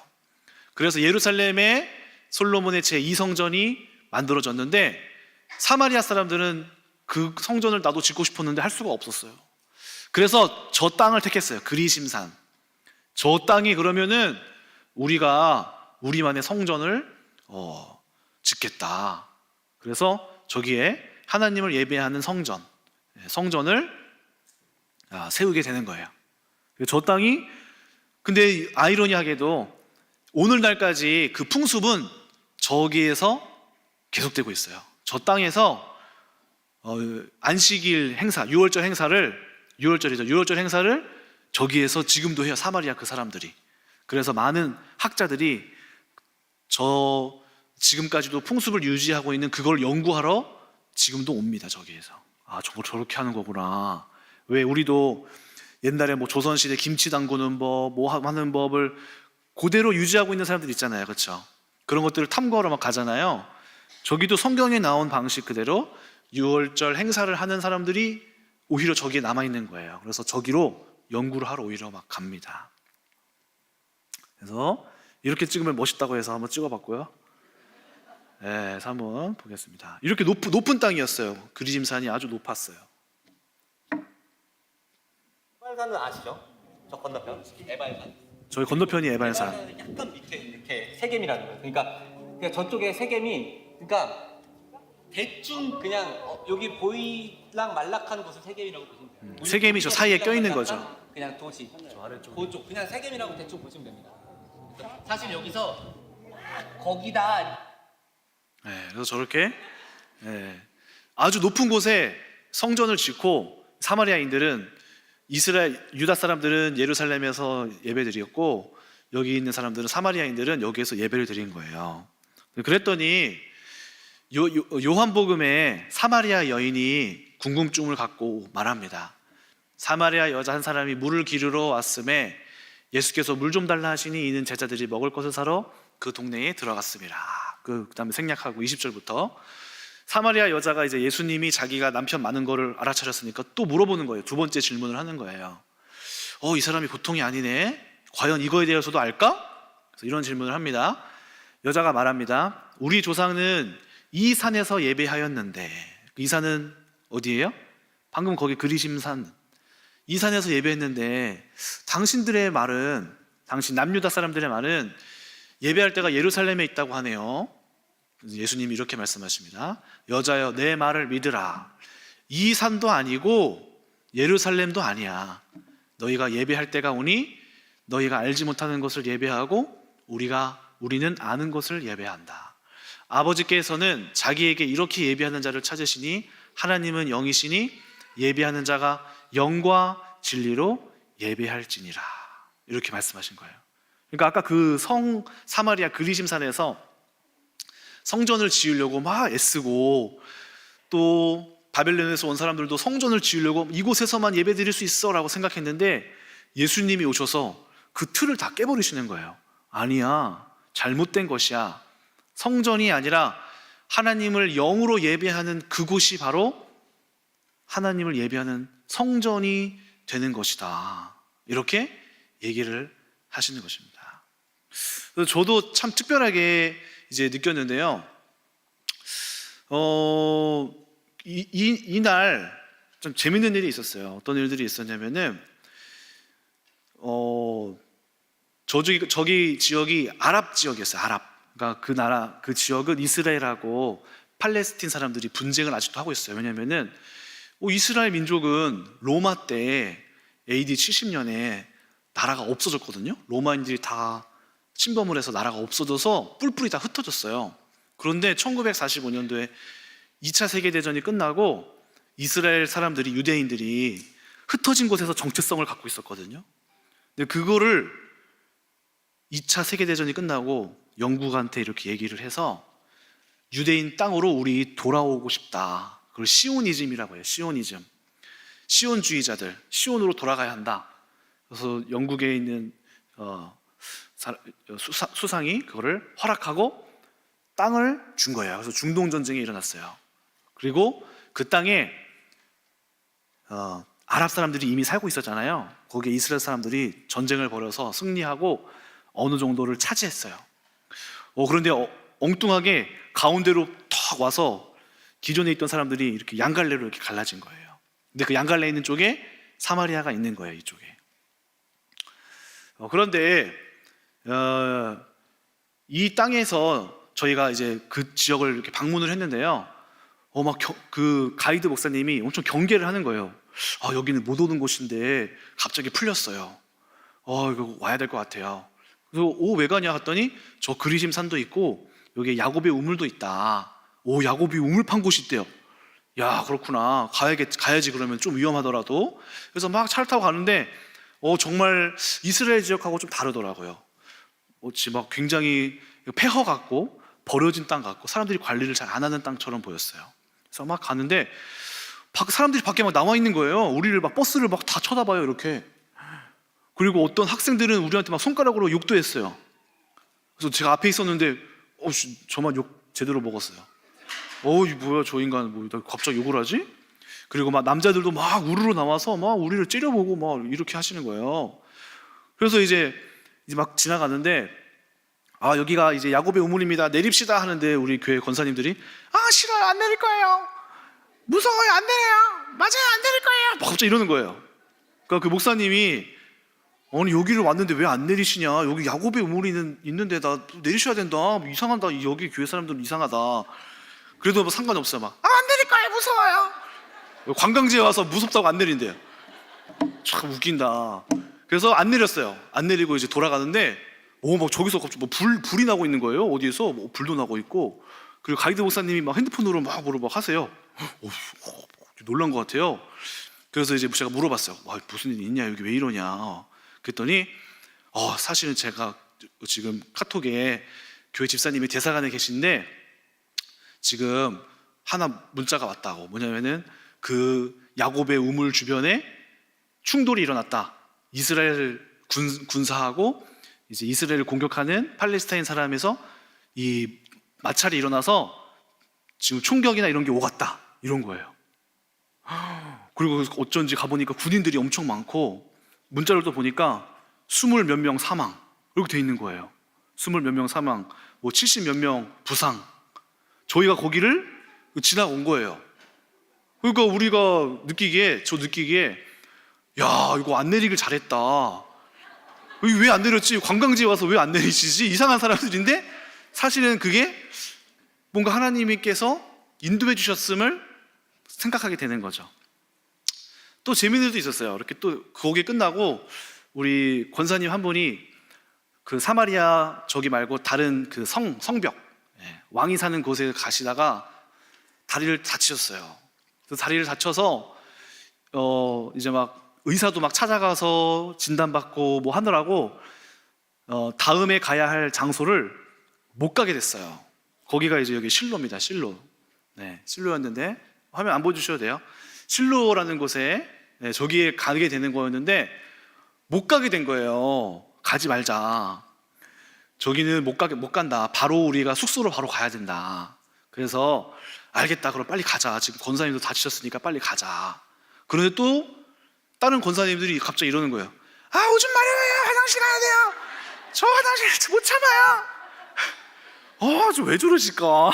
그래서 예루살렘에 솔로몬의 제2성전이 만들어졌는데 사마리아 사람들은 그 성전을 나도 짓고 싶었는데 할 수가 없었어요. 그래서 저 땅을 택했어요. 그리심산. 저 땅이 그러면은 우리가 우리만의 성전을 짓겠다. 그래서 저기에 하나님을 예배하는 성전을 세우게 되는 거예요. 저 땅이 근데 아이러니하게도 오늘날까지 그 풍습은 저기에서 계속되고 있어요. 저 땅에서 안식일 행사, 6월절 행사를 저기에서 지금도 해요. 사마리아 그 사람들이. 그래서 많은 학자들이 지금까지도 풍습을 유지하고 있는 그걸 연구하러 지금도 옵니다. 저기에서. 저걸 저렇게 하는 거구나. 왜 우리도 옛날에 뭐 조선시대 김치 담그는 법, 뭐 하는 법을 그대로 유지하고 있는 사람들 있잖아요. 그렇죠? 그런 것들을 탐구하러 막 가잖아요. 저기도 성경에 나온 방식 그대로 6월절 행사를 하는 사람들이 오히려 저기에 남아있는 거예요. 그래서 저기로 연구를 하러 오히려 막 갑니다. 그래서 이렇게 찍으면 멋있다고 해서 한번 찍어봤고요. 네, 그래서 한번 보겠습니다. 이렇게 높은 땅이었어요. 그리심산이 아주 높았어요. 에발산은 아시죠? 저 건너편 에발산. 저희 건너편이 에발산. 에발산은 약간 밑에 이렇게 세겜이라는 거예요. 그러니까 저쪽에 세겜이 그러니까 대충 그냥 여기 보이랑 말락하는 곳을 세겜이라고 보시면 돼요. 세겜이 저 사이에 껴있는 거죠. 그냥 도시 저 아래쪽 그쪽 그냥 세겜이라고 대충 보시면 됩니다. 사실 여기서 거기다. 네, 그래서 저렇게 아주 높은 곳에 성전을 짓고 사마리아인들은 유다 사람들은 예루살렘에서 요한복음에 사마리아 여인이 궁금증을 갖고 말합니다. 사마리아 여자 한 사람이 물을 기르러 왔음에 예수께서 물 좀 달라 하시니 이는 제자들이 먹을 것을 사러 그 동네에 들어갔습니다. 그다음에 생략하고 20절부터 사마리아 여자가 이제 예수님이 자기가 남편 많은 거를 알아차렸으니까 또 물어보는 거예요. 두 번째 질문을 하는 거예요. 이 사람이 보통이 아니네. 과연 이거에 대해서도 알까? 그래서 이런 질문을 합니다. 여자가 말합니다. 우리 조상은 이 산에서 예배하였는데, 이 산은 어디예요? 방금 거기 그리심 산. 이 산에서 예배했는데 당신들의 말은, 당신 남유다 사람들의 말은 예배할 때가 예루살렘에 있다고 하네요. 예수님이 이렇게 말씀하십니다. 여자여, 내 말을 믿으라. 이 산도 아니고 예루살렘도 아니야. 너희가 예배할 때가 오니 너희가 알지 못하는 것을 예배하고 우리는 아는 것을 예배한다. 아버지께서는 자기에게 이렇게 예배하는 자를 찾으시니 하나님은 영이시니 예배하는 자가 영과 진리로 예배할지니라. 이렇게 말씀하신 거예요. 그러니까 아까 그 사마리아 그리심산에서 성전을 지으려고 막 애쓰고, 또 바벨론에서 온 사람들도 성전을 지으려고 이곳에서만 예배 드릴 수 있어 라고 생각했는데 예수님이 오셔서 그 틀을 다 깨버리시는 거예요. 아니야, 잘못된 것이야. 성전이 아니라 하나님을 영으로 예배하는 그곳이 바로 하나님을 예배하는 성전이 되는 것이다. 이렇게 얘기를 하시는 것입니다. 그래서 저도 참 특별하게 이제 느꼈는데요. 이날 좀 재밌는 일이 있었어요. 어떤 일들이 있었냐면은, 저기 지역이 아랍 지역이었어요. 아랍. 그러니까 그 지역은 이스라엘하고 팔레스틴 사람들이 분쟁을 아직도 하고 있어요. 왜냐면은 이스라엘 민족은 로마 때 AD 70년에 나라가 없어졌거든요. 로마인들이 다 침범을 해서 나라가 없어져서 뿔뿔이 다 흩어졌어요. 그런데 1945년도에 2차 세계대전이 끝나고 이스라엘 사람들이, 유대인들이 흩어진 곳에서 정체성을 갖고 있었거든요. 근데 그거를 2차 세계대전이 끝나고 영국한테 이렇게 얘기를 해서 유대인 땅으로 우리 돌아오고 싶다. 그걸 시오니즘이라고 해요. 시오니즘. 시온주의자들, 시온으로 돌아가야 한다. 그래서 영국에 있는 수상이 그거를 허락하고 땅을 준 거예요. 그래서 중동 전쟁이 일어났어요. 그리고 그 땅에 아랍 사람들이 이미 살고 있었잖아요. 거기에 이스라엘 사람들이 전쟁을 벌여서 승리하고 어느 정도를 차지했어요. 그런데 엉뚱하게 가운데로 턱 와서 기존에 있던 사람들이 이렇게 양갈래로 이렇게 갈라진 거예요. 근데 그 양갈래 있는 쪽에 사마리아가 있는 거예요, 이쪽에. 그런데 이 땅에서 저희가 이제 그 지역을 이렇게 방문을 했는데요. 그 가이드 목사님이 엄청 경계를 하는 거예요. 여기는 못 오는 곳인데 갑자기 풀렸어요. 이거 와야 될 것 같아요. 그래서 왜 가냐 했더니 저 그리심 산도 있고 여기에 야곱의 우물도 있다. 야곱이 우물 판 곳이 있대요. 야, 그렇구나. 가야지. 그러면 좀 위험하더라도. 그래서 막 차를 타고 가는데 정말 이스라엘 지역하고 좀 다르더라고요. 막 굉장히 폐허 같고 버려진 땅 같고 사람들이 관리를 잘 안 하는 땅처럼 보였어요. 그래서 막 가는데 사람들이 밖에 막 나와 있는 거예요. 우리를 막 버스를 막 다 쳐다봐요, 이렇게. 그리고 어떤 학생들은 우리한테 막 손가락으로 욕도 했어요. 그래서 제가 앞에 있었는데 저만 욕 제대로 먹었어요. 이 뭐야, 저 인간 뭐 갑자기 욕을 하지? 그리고 막 남자들도 막 우르르 나와서 막 우리를 찌려보고 막 이렇게 하시는 거예요. 그래서 이제 막 지나가는데 여기가 이제 야곱의 우물입니다. 내립시다 하는데 우리 교회 권사님들이 싫어요, 안 내릴 거예요. 무서워요, 안 내려요. 맞아요, 안 내릴 거예요. 막 갑자기 이러는 거예요. 그러니까 그 목사님이 여기를 왔는데 왜 안 내리시냐? 여기 야곱의 우물이 있는데 나 내리셔야 된다. 이상하다. 여기 교회 사람들은 이상하다. 그래도 뭐 상관이 없어요. 막 안 내릴 거예요, 무서워요. 관광지에 와서 무섭다고 안 내린대요. 참 웃긴다. 그래서 안 내렸어요. 안 내리고 이제 돌아가는데 막 저기서 갑자기 뭐 불이 나고 있는 거예요. 어디에서 불도 나고 있고. 그리고 가이드 목사님이 막 핸드폰으로 막 하세요. 놀란 것 같아요. 그래서 이제 제가 물어봤어요. 무슨 일이 있냐? 여기 왜 이러냐? 그랬더니 사실은 제가 지금 카톡에 교회 집사님이 대사관에 계신데 지금 하나 문자가 왔다고. 뭐냐면은 그 야곱의 우물 주변에 충돌이 일어났다. 이스라엘 군사하고 이제 이스라엘을 공격하는 팔레스타인 사람에서 이 마찰이 일어나서 지금 총격이나 이런 게 오갔다. 이런 거예요. 그리고 어쩐지 가보니까 군인들이 엄청 많고 문자를 또 보니까 20 몇 명 사망 이렇게 돼 있는 거예요. 20 몇 명 사망, 뭐 70 몇 명 부상. 저희가 거기를 지나온 거예요. 그러니까 우리가 느끼기에 야, 이거 안 내리길 잘했다. 왜 안 내렸지? 관광지에 와서 왜 안 내리시지? 이상한 사람들인데 사실은 그게 뭔가 하나님께서 인도해 주셨음을 생각하게 되는 거죠. 또 재미있는 일도 있었어요. 이렇게 또 거기 끝나고 우리 권사님 한 분이 그 사마리아 저기 말고 다른 그 성벽, 왕이 사는 곳에 가시다가 다리를 다치셨어요. 그래서 다리를 다쳐서 이제 막 의사도 막 찾아가서 진단받고 뭐 하느라고 다음에 가야 할 장소를 못 가게 됐어요. 거기가 이제 여기 실로입니다. 실로. 네, 실로였는데 화면 안 보여주셔도 돼요. 실로라는 곳에 저기에 가게 되는 거였는데 못 가게 된 거예요. 가지 말자. 저기는 못 간다. 바로 우리가 숙소로 바로 가야 된다. 그래서 알겠다. 그럼 빨리 가자. 지금 권사님도 다치셨으니까 빨리 가자. 그런데 또 다른 권사님들이 갑자기 이러는 거예요. 아, 오줌 마려워요. 화장실 가야 돼요. 저 화장실 못 참아요. 저 왜 저러실까?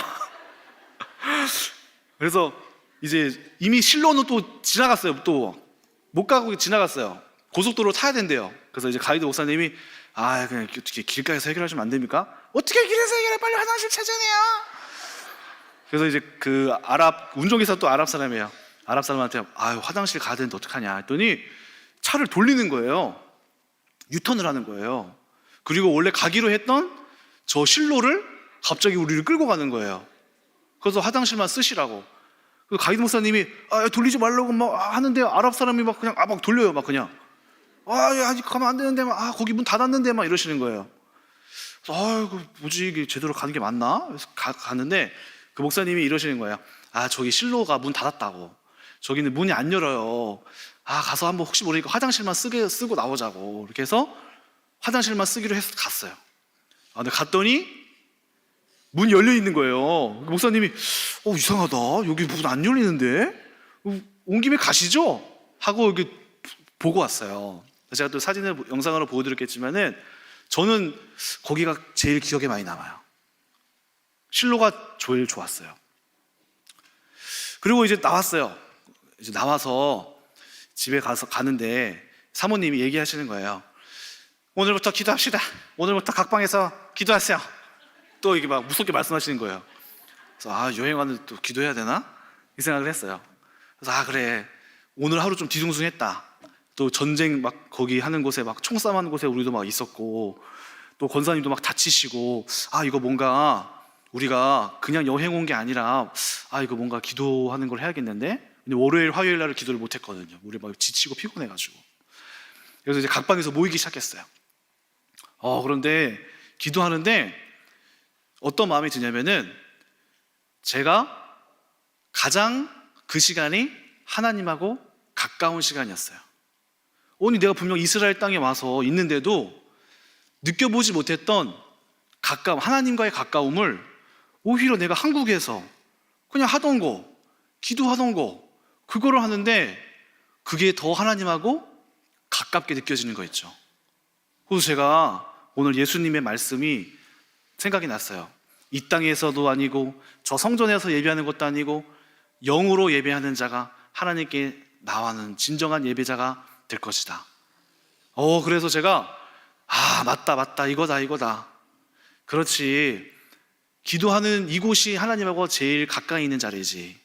그래서 이제 이미 실로는 또 지나갔어요. 또 못 가고 지나갔어요. 고속도로 타야 된대요. 그래서 이제 가이드 목사님이 그냥 어떻게 길가에서 해결하시면 안 됩니까? 어떻게 길에서 해결해? 빨리 화장실 찾아내요. 그래서 이제 그 운전기사 또 아랍 사람이에요. 아랍 사람한테 화장실 가야 되는데 어떡하냐 했더니 차를 돌리는 거예요. 유턴을 하는 거예요. 그리고 원래 가기로 했던 저 실로를 갑자기 우리를 끌고 가는 거예요. 그래서 화장실만 쓰시라고. 그래서 가이드 목사님이 돌리지 말라고 막 하는데 아랍 사람이 막 그냥 막 돌려요. 막 그냥 아직 가면 안 되는데 막 거기 문 닫았는데 막 이러시는 거예요. 그래서 뭐지 이게 제대로 가는 게 맞나? 그래서 갔는데 그 목사님이 이러시는 거예요. 저기 실로가 문 닫았다고. 저기는 문이 안 열어요. 가서 한번 혹시 모르니까 화장실만 쓰고 나오자고. 이렇게 해서 화장실만 쓰기로 해서 갔어요. 근데 갔더니 문이 열려 있는 거예요. 목사님이 이상하다. 여기 문 안 열리는데? 온 김에 가시죠? 하고 이렇게 보고 왔어요. 제가 또 영상으로 보여드렸겠지만은 저는 거기가 제일 기억에 많이 남아요. 실로가 제일 좋았어요. 그리고 이제 나왔어요. 이제 나와서 집에 가는데 사모님이 얘기하시는 거예요. 오늘부터 기도합시다. 오늘부터 각 방에서 기도하세요. 또 이게 막 무섭게 말씀하시는 거예요. 그래서 여행 왔는데 또 기도해야 되나? 이 생각을 했어요. 그래서 그래. 오늘 하루 좀 뒤숭숭했다. 또 전쟁 막 거기 하는 곳에 막 총싸움 하는 곳에 우리도 막 있었고 또 권사님도 막 다치시고 이거 뭔가 우리가 그냥 여행 온 게 아니라 이거 뭔가 기도하는 걸 해야겠는데. 근데 월요일 화요일 날은 기도를 못 했거든요. 우리 막 지치고 피곤해가지고. 그래서 이제 각 방에서 모이기 시작했어요. 그런데 기도하는데 어떤 마음이 드냐면은 제가 가장 그 시간이 하나님하고 가까운 시간이었어요. 오늘 내가 분명 이스라엘 땅에 와서 있는데도 느껴보지 못했던 하나님과의 가까움을 오히려 내가 한국에서 그냥 하던 거, 기도하던 거, 그거를 하는데 그게 더 하나님하고 가깝게 느껴지는 거 있죠. 그래서 제가 오늘 예수님의 말씀이 생각이 났어요. 이 땅에서도 아니고 저 성전에서 예배하는 것도 아니고 영으로 예배하는 자가 하나님께 나와는 진정한 예배자가 될 것이다. 그래서 제가 맞다 이거다. 그렇지. 기도하는 이곳이 하나님하고 제일 가까이 있는 자리지.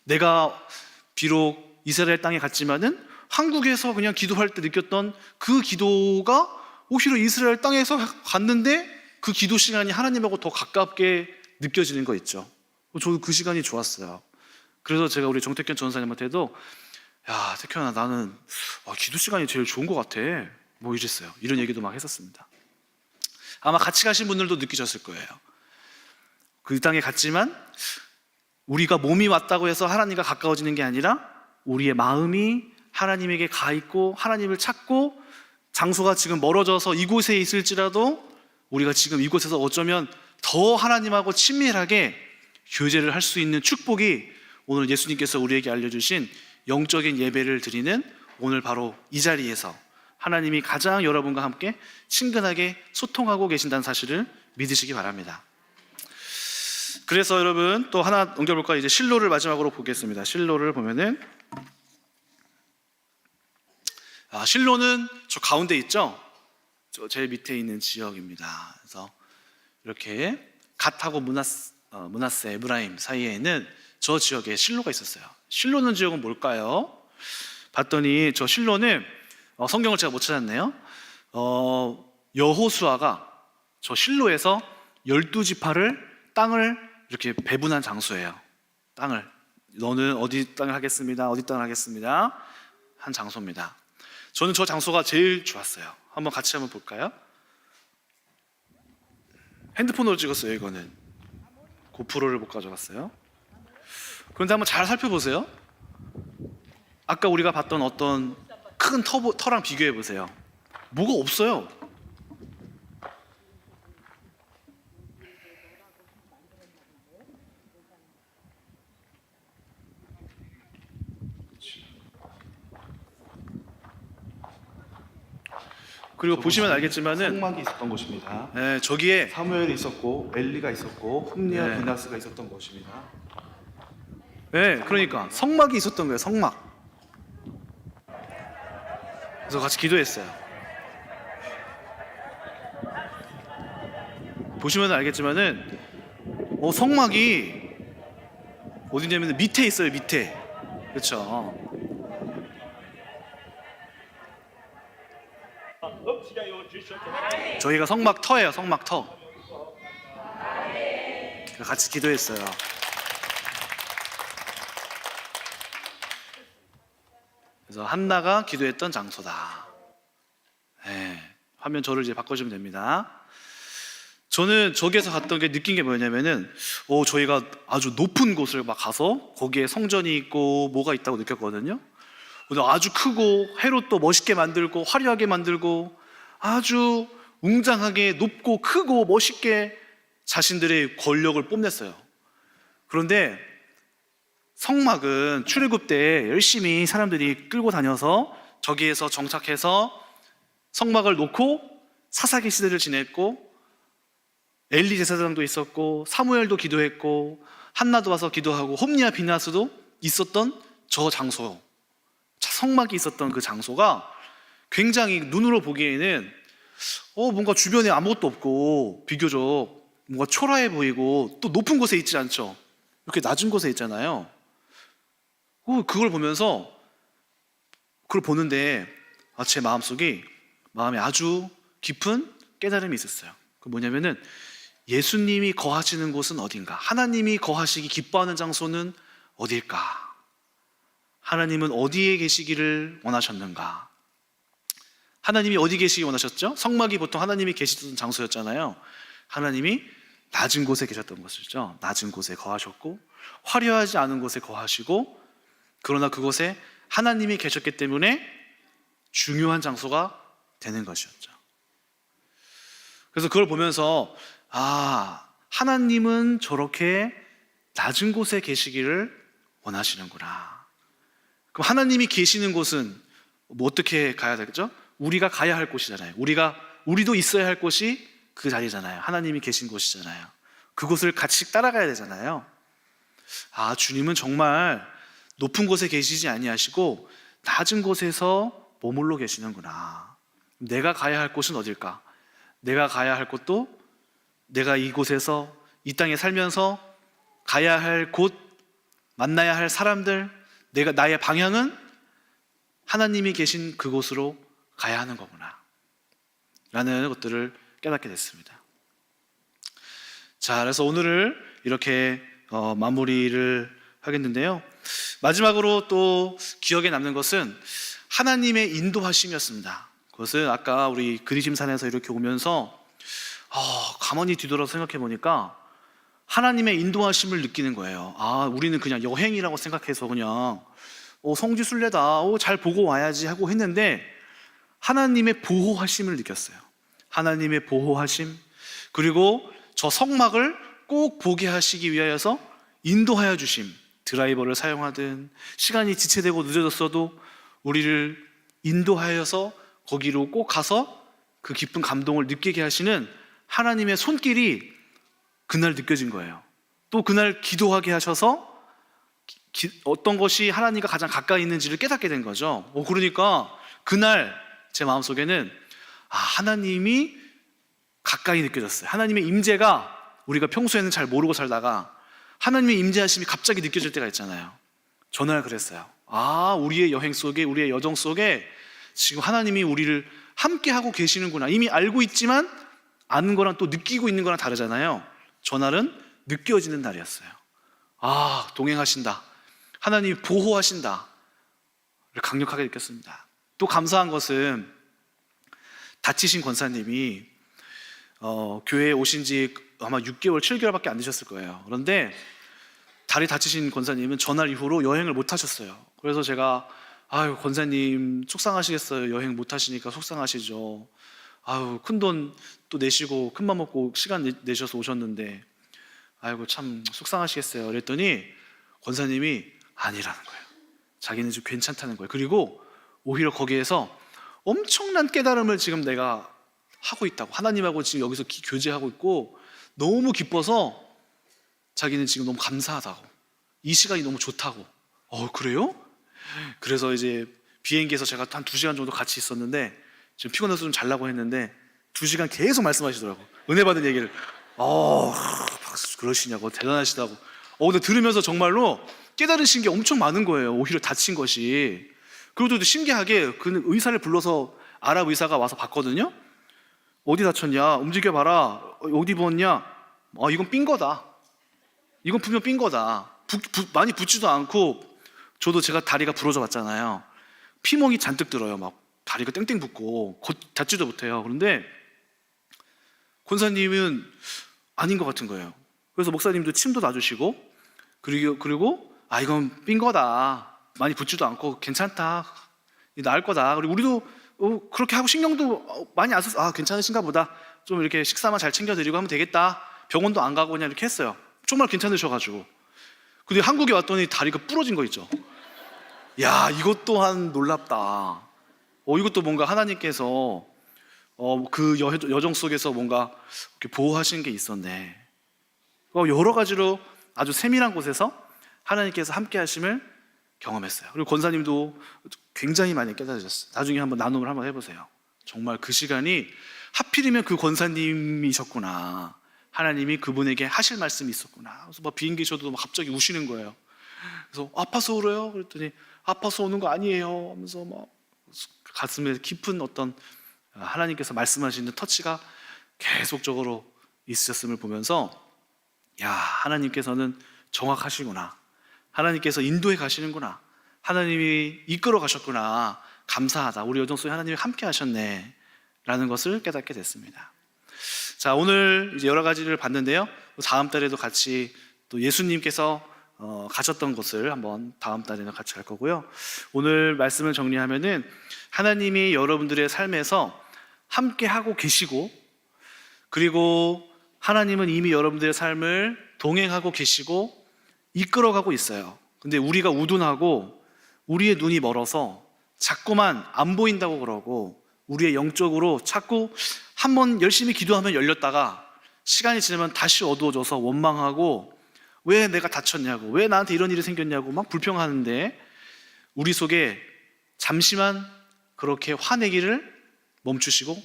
내가 비록 이스라엘 땅에 갔지만은 한국에서 그냥 기도할 때 느꼈던 그 기도가 오히려 이스라엘 땅에서 갔는데 그 기도 시간이 하나님하고 더 가깝게 느껴지는 거 있죠. 저도 그 시간이 좋았어요. 그래서 제가 우리 정택현 전사님한테도 태현아 나는 기도 시간이 제일 좋은 것 같아 뭐 이랬어요. 이런 얘기도 막 했었습니다. 아마 같이 가신 분들도 느끼셨을 거예요. 그 땅에 갔지만 우리가 몸이 왔다고 해서 하나님과 가까워지는 게 아니라 우리의 마음이 하나님에게 가 있고 하나님을 찾고 장소가 지금 멀어져서 이곳에 있을지라도 우리가 지금 이곳에서 어쩌면 더 하나님하고 친밀하게 교제를 할 수 있는 축복이 오늘 예수님께서 우리에게 알려주신 영적인 예배를 드리는 오늘 바로 이 자리에서 하나님이 가장 여러분과 함께 친근하게 소통하고 계신다는 사실을 믿으시기 바랍니다. 그래서 여러분 또 하나 넘겨볼까요? 이제 실로를 마지막으로 보겠습니다. 실로를 보면은 실로는 저 가운데 있죠? 저 제일 밑에 있는 지역입니다. 그래서 이렇게 갓하고 므낫세 에브라임 사이에는 저 지역에 실로가 있었어요. 실로는 지역은 뭘까요? 봤더니 저 실로는 성경을 제가 못 찾았네요. 여호수아가 저 실로에서 12지파를 땅을 이렇게 배분한 장소예요. 땅을 너는 어디 땅을 하겠습니다. 어디 땅을 하겠습니다. 한 장소입니다. 저는 저 장소가 제일 좋았어요. 한번 같이 한번 볼까요? 핸드폰으로 찍었어요. 이거는 고프로를 못 가져갔어요. 그런데 한번 잘 살펴보세요. 아까 우리가 봤던 어떤 큰 터랑 비교해 보세요. 뭐가 없어요. 그리고 보시면 알겠지만은 성막이 있었던 곳입니다. 저기에 사무엘이 있었고 엘리가 있었고 흠니와 네. 비나스가 있었던 곳입니다. 그러니까 성막이 있었던 거예요. 성막. 그래서 같이 기도했어요. 보시면 알겠지만은 성막이 어디냐면 밑에 있어요. 밑에. 그렇죠. 저희가 성막터예요. 성막터. 같이 기도했어요. 그래서 한나가 기도했던 장소다. 화면 저를 이제 바꿔주면 됩니다. 저는 저기에서 갔던 게 느낀 게 뭐냐면은 저희가 아주 높은 곳을 막 가서 거기에 성전이 있고 뭐가 있다고 느꼈거든요. 아주 크고 헤롯도 멋있게 만들고 화려하게 만들고 아주 웅장하게 높고 크고 멋있게 자신들의 권력을 뽐냈어요. 그런데 성막은 출애굽 때 열심히 사람들이 끌고 다녀서 저기에서 정착해서 성막을 놓고 사사기 시대를 지냈고 엘리 제사장도 있었고 사무엘도 기도했고 한나도 와서 기도하고 홈니와 비나스도 있었던 저 장소, 성막이 있었던 그 장소가 굉장히 눈으로 보기에는 뭔가 주변에 아무것도 없고 비교적 뭔가 초라해 보이고 또 높은 곳에 있지 않죠. 이렇게 낮은 곳에 있잖아요. 그걸 보면서 그걸 보는데 제 마음에 아주 깊은 깨달음이 있었어요. 그 뭐냐면은 예수님이 거하시는 곳은 어딘가? 하나님이 거하시기 기뻐하는 장소는 어딜까? 하나님은 어디에 계시기를 원하셨는가? 하나님이 어디 계시기 원하셨죠? 성막이 보통 하나님이 계시던 장소였잖아요. 하나님이 낮은 곳에 계셨던 것이죠. 낮은 곳에 거하셨고 화려하지 않은 곳에 거하시고 그러나 그곳에 하나님이 계셨기 때문에 중요한 장소가 되는 것이었죠. 그래서 그걸 보면서 하나님은 저렇게 낮은 곳에 계시기를 원하시는구나. 그럼 하나님이 계시는 곳은 어떻게 가야 되겠죠? 우리가 가야 할 곳이잖아요. 우리도 있어야 할 곳이 그 자리잖아요. 하나님이 계신 곳이잖아요. 그곳을 같이 따라가야 되잖아요. 주님은 정말 높은 곳에 계시지 아니하시고 낮은 곳에서 머물러 계시는구나. 내가 가야 할 곳은 어딜까? 내가 가야 할 곳도 내가 이곳에서 이 땅에 살면서 가야 할 곳, 만나야 할 사람들, 나의 방향은 하나님이 계신 그곳으로 가야 하는 거구나 라는 것들을 깨닫게 됐습니다. 자, 그래서 오늘을 이렇게 마무리를 하겠는데요. 마지막으로 또 기억에 남는 것은 하나님의 인도하심이었습니다. 그것은 아까 우리 그리심산에서 이렇게 오면서 가만히 뒤돌아서 생각해 보니까 하나님의 인도하심을 느끼는 거예요. 아, 우리는 그냥 여행이라고 생각해서 그냥 성지순례다, 잘 보고 와야지 하고 했는데 하나님의 보호하심을 느꼈어요. 하나님의 보호하심, 그리고 저 성막을 꼭 보게 하시기 위하여서 인도하여 주심, 드라이버를 사용하든 시간이 지체되고 늦어졌어도 우리를 인도하여서 거기로 꼭 가서 그 깊은 감동을 느끼게 하시는 하나님의 손길이 그날 느껴진 거예요. 또 그날 기도하게 하셔서 어떤 것이 하나님과 가장 가까이 있는지를 깨닫게 된 거죠. 그러니까 그날 제 마음속에는 하나님이 가까이 느껴졌어요. 하나님의 임재가 우리가 평소에는 잘 모르고 살다가 하나님의 임재하심이 갑자기 느껴질 때가 있잖아요. 저날 그랬어요. 우리의 여행 속에, 우리의 여정 속에 지금 하나님이 우리를 함께하고 계시는구나. 이미 알고 있지만 아는 거랑 또 느끼고 있는 거랑 다르잖아요. 저날은 느껴지는 날이었어요. 동행하신다, 하나님이 보호하신다 를 강력하게 느꼈습니다. 또 감사한 것은 다치신 권사님이 교회에 오신 지 아마 6개월, 7개월밖에 안 되셨을 거예요. 그런데 다리 다치신 권사님은 전날 이후로 여행을 못 하셨어요. 그래서 제가 권사님 속상하시겠어요. 여행 못 하시니까 속상하시죠. 큰 돈 또 내시고 큰 맘 먹고 시간 내셔서 오셨는데 참 속상하시겠어요. 그랬더니 권사님이 아니라는 거예요. 자기는 지금 괜찮다는 거예요. 그리고 오히려 거기에서 엄청난 깨달음을 지금 내가 하고 있다고, 하나님하고 지금 여기서 교제하고 있고 너무 기뻐서 자기는 지금 너무 감사하다고, 이 시간이 너무 좋다고. 그래요? 그래서 이제 비행기에서 제가 한 2시간 정도 같이 있었는데 지금 피곤해서 좀 자려고 했는데 2시간 계속 말씀하시더라고. 은혜 받은 얘기를. 그러시냐고, 대단하시다고. 근데 들으면서 정말로 깨달으신 게 엄청 많은 거예요. 오히려 다친 것이. 그리고 또 신기하게 그는 의사를 불러서 아랍 의사가 와서 봤거든요. 어디 다쳤냐? 움직여봐라. 어디 부었냐? 이건 삔 거다. 이건 분명 삔 거다. 많이 붓지도 않고, 저도 제가 다리가 부러져 봤잖아요. 피멍이 잔뜩 들어요. 막 다리가 땡땡 붓고 닿지도 못해요. 그런데 권사님은 아닌 것 같은 거예요. 그래서 목사님도 침도 놔주시고, 그리고 이건 삔 거다. 많이 붓지도 않고 괜찮다. 나을 거다. 그리고 우리도 그렇게 하고 신경도 많이 안 써서 괜찮으신가 보다. 좀 이렇게 식사만 잘 챙겨드리고 하면 되겠다. 병원도 안 가고 그냥 이렇게 했어요. 정말 괜찮으셔가지고. 근데 한국에 왔더니 다리가 부러진 거 있죠. 이것 또한 놀랍다. 이것도 뭔가 하나님께서 그 여정 속에서 뭔가 이렇게 보호하신 게 있었네. 여러 가지로 아주 세밀한 곳에서 하나님께서 함께 하심을 경험했어요. 그리고 권사님도 굉장히 많이 깨달으셨어요. 나중에 한번 나눔을 한번 해보세요. 정말 그 시간이 하필이면 그 권사님이셨구나. 하나님이 그분에게 하실 말씀이 있었구나. 그래서 비행기에서도 갑자기 우시는 거예요. 그래서 아파서 울어요? 그랬더니 아파서 오는 거 아니에요 하면서 가슴에 깊은 어떤 하나님께서 말씀하시는 터치가 계속적으로 있으셨음을 보면서 하나님께서는 정확하시구나. 하나님께서 인도해 가시는구나. 하나님이 이끌어 가셨구나. 감사하다. 우리 여정 속에 하나님이 함께 하셨네 라는 것을 깨닫게 됐습니다. 자, 오늘 이제 여러 가지를 봤는데요. 다음 달에도 같이 또 예수님께서 가셨던 곳을 한번 다음 달에는 같이 갈 거고요. 오늘 말씀을 정리하면은 하나님이 여러분들의 삶에서 함께 하고 계시고, 그리고 하나님은 이미 여러분들의 삶을 동행하고 계시고 이끌어가고 있어요. 근데 우리가 우둔하고 우리의 눈이 멀어서 자꾸만 안 보인다고 그러고, 우리의 영적으로 자꾸 한번 열심히 기도하면 열렸다가 시간이 지나면 다시 어두워져서 원망하고, 왜 내가 다쳤냐고, 왜 나한테 이런 일이 생겼냐고 막 불평하는데, 우리 속에 잠시만 그렇게 화내기를 멈추시고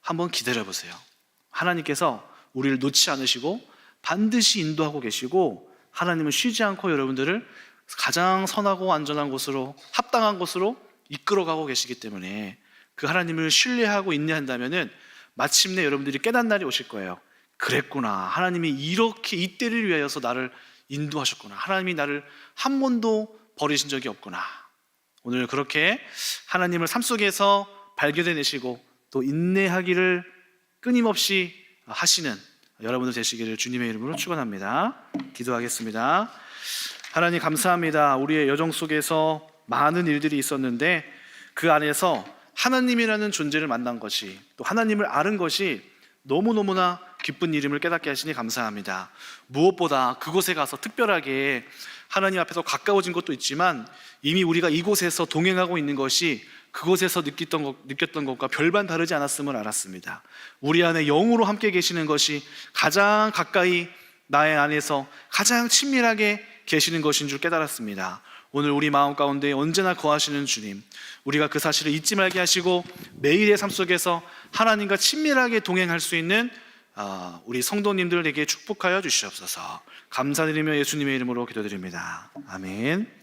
한번 기다려 보세요. 하나님께서 우리를 놓지 않으시고 반드시 인도하고 계시고, 하나님은 쉬지 않고 여러분들을 가장 선하고 안전한 곳으로, 합당한 곳으로 이끌어가고 계시기 때문에 그 하나님을 신뢰하고 인내한다면은 마침내 여러분들이 깨닫는 날이 오실 거예요. 그랬구나. 하나님이 이렇게 이때를 위하여서 나를 인도하셨구나. 하나님이 나를 한 번도 버리신 적이 없구나. 오늘 그렇게 하나님을 삶 속에서 발견해내시고 또 인내하기를 끊임없이 하시는 여러분들 되시기를 주님의 이름으로 축원합니다. 기도하겠습니다. 하나님 감사합니다. 우리의 여정 속에서 많은 일들이 있었는데 그 안에서 하나님이라는 존재를 만난 것이, 또 하나님을 아는 것이 너무너무나 기쁜 일임을 깨닫게 하시니 감사합니다. 무엇보다 그곳에 가서 특별하게 하나님 앞에서 가까워진 것도 있지만 이미 우리가 이곳에서 동행하고 있는 것이 그곳에서 느꼈던 것과 별반 다르지 않았음을 알았습니다. 우리 안에 영으로 함께 계시는 것이 가장 가까이 나의 안에서 가장 친밀하게 계시는 것인 줄 깨달았습니다. 오늘 우리 마음 가운데 언제나 거하시는 주님, 우리가 그 사실을 잊지 말게 하시고 매일의 삶 속에서 하나님과 친밀하게 동행할 수 있는 우리 성도님들에게 축복하여 주시옵소서. 감사드리며 예수님의 이름으로 기도드립니다. 아멘.